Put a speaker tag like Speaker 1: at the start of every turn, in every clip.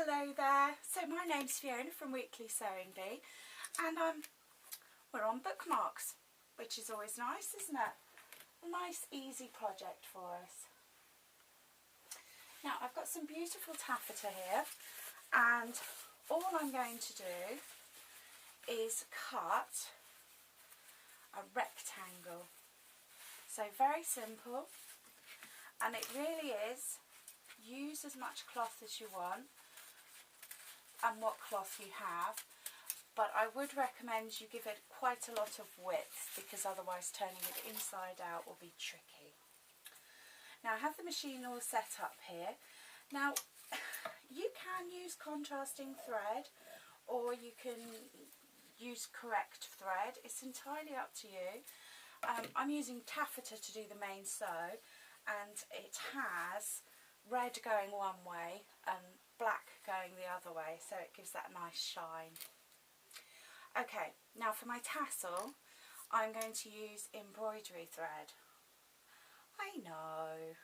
Speaker 1: Hello there, so my name's Fiona from Weekly Sewing Bee, and we're on bookmarks, which is always nice, isn't it? A nice easy project for us. Now I've got some beautiful taffeta here, and all I'm going to do is cut a rectangle. So very simple, and it really is use as much cloth as you want and what cloth you have, but I would recommend you give it quite a lot of width because otherwise turning it inside out will be tricky. Now I have the machine all set up here. Now you can use contrasting thread or you can use correct thread, it's entirely up to you. I'm using taffeta to do the main sew, and it has red going one way and black going the other way, so it gives that nice shine. Okay, now for my tassel I'm going to use embroidery thread. I know,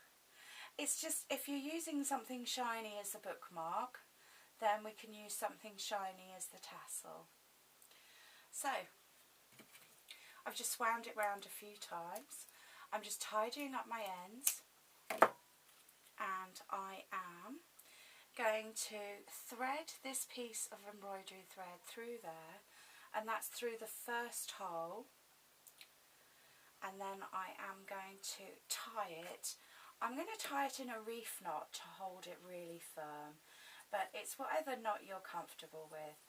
Speaker 1: it's just if you're using something shiny as the bookmark, then we can use something shiny as the tassel. So I've just wound it round a few times. I'm just tidying up my ends, and I am going to thread this piece of embroidery thread through there, and that's through the first hole, and then I am going to tie it. I'm going to tie it in a reef knot to hold it really firm, but it's whatever knot you're comfortable with,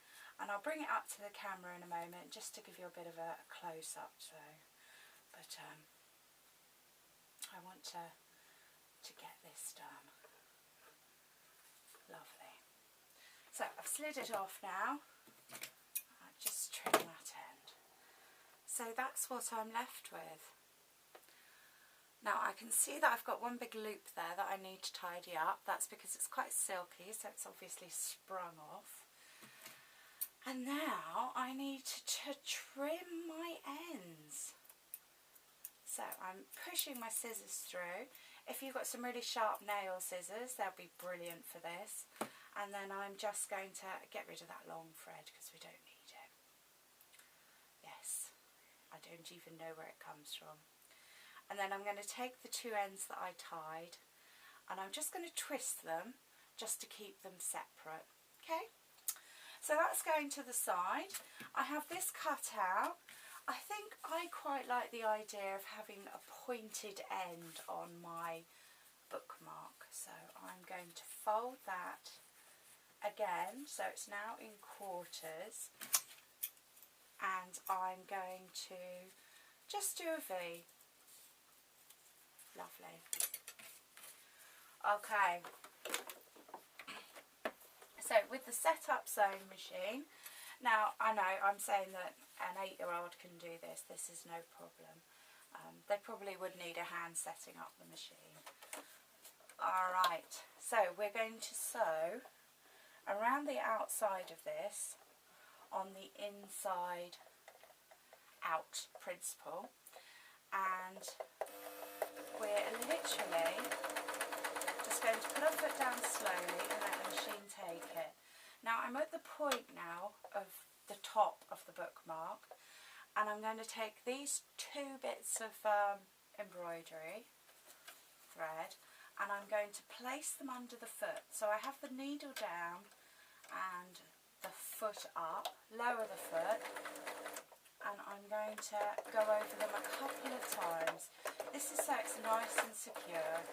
Speaker 1: and I'll bring it up to the camera in a moment just to give you a bit of a close-up. So, but I want to get this done. Lovely. So I've slid it off now. I'll just trim that end. So that's what I'm left with. Now I can see that I've got one big loop there that I need to tidy up. That's because it's quite silky, so it's obviously sprung off. And now I need to trim my ends. So I'm pushing my scissors through. If you've got some really sharp nail scissors, they'll be brilliant for this. And then I'm just going to get rid of that long thread because we don't need it. Yes, I don't even know where it comes from. And then I'm going to take the two ends that I tied, and I'm just going to twist them just to keep them separate. Okay, so that's going to the side. I have this cut out. I think I quite like the idea of having a pointed end on my bookmark, so I'm going to fold that again, so it's now in quarters, and I'm going to just do a V. Lovely. Okay, so with the setup sewing machine, now I know I'm saying that an 8-year-old can do this, this is no problem. They probably would need a hand setting up the machine. Alright, so we're going to sew around the outside of this on the inside out principle, and we're literally just going to put our foot down slowly and let the machine take it. Now I'm at the point now of the top of the bookmark, and I'm going to take these two bits of embroidery thread and I'm going to place them under the foot. So I have the needle down and the foot up, lower the foot, and I'm going to go over them a couple of times. This is so it's nice and secure.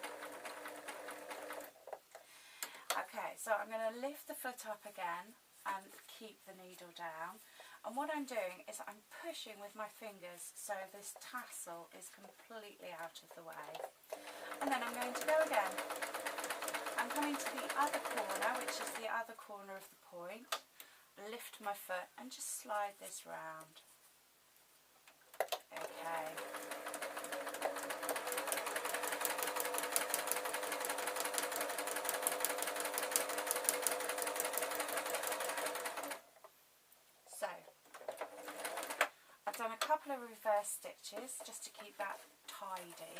Speaker 1: Okay, so I'm going to lift the foot up again and keep the needle down, and what I'm doing is I'm pushing with my fingers so this tassel is completely out of the way, and then I'm going to go again. I'm coming to the other corner, which is the other corner of the point, lift my foot and just slide this round. Okay. Done a couple of reverse stitches just to keep that tidy,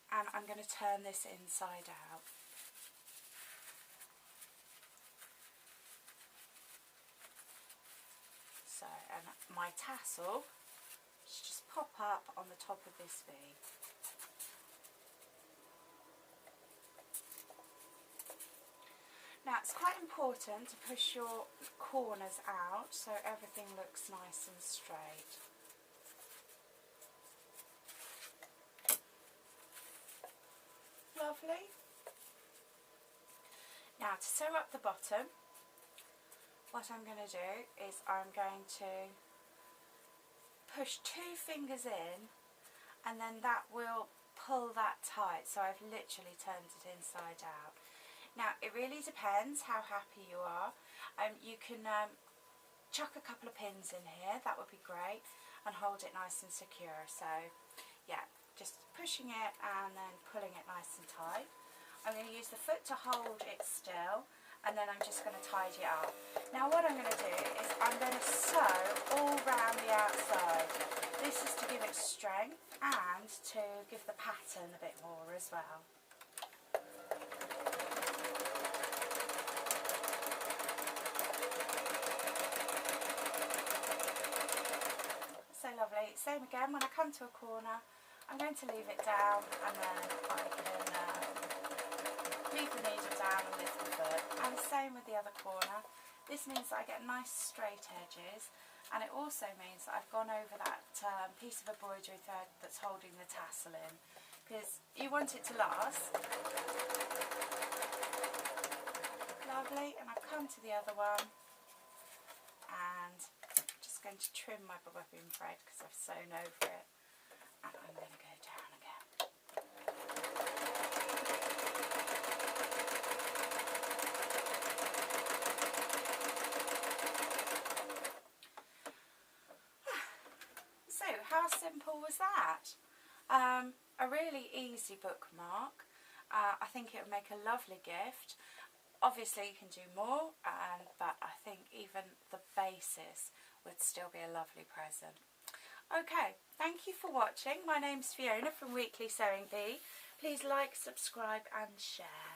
Speaker 1: and I'm going to turn this inside out. my tassel to just pop up on the top of this V. Now it's quite important to push your corners out so everything looks nice and straight. Lovely. Now to sew up the bottom, what I'm going to do is I'm going to push 2 fingers in, and then that will pull that tight, so I've literally turned it inside out. Now it really depends how happy you are. You can chuck a couple of pins in here, that would be great, and hold it nice and secure. So yeah, just pushing it and then pulling it nice and tight. I'm going to use the foot to hold it still, and then I'm just going to tidy it up. Now what I'm going to do is I'm going to sew all round the outside. This is to give it strength and to give the pattern a bit more as well. So lovely. Same again, when I come to a corner, I'm going to leave it down, and then I can leave the needle down and lift the foot. And the same with the other corner. This means that I get nice straight edges, and it also means that I've gone over that piece of embroidery thread that's holding the tassel in, because you want it to last. Lovely. And I've come to the other one, and I'm just going to trim my bobbin thread because I've sewn over it, and I'm going to go down again. So how simple was that? A really easy bookmark. I think it would make a lovely gift. Obviously you can do more, but I think even the basis would still be a lovely present. Okay, thank you for watching. My name's Fiona from Weekly Sewing Bee. Please like, subscribe and share.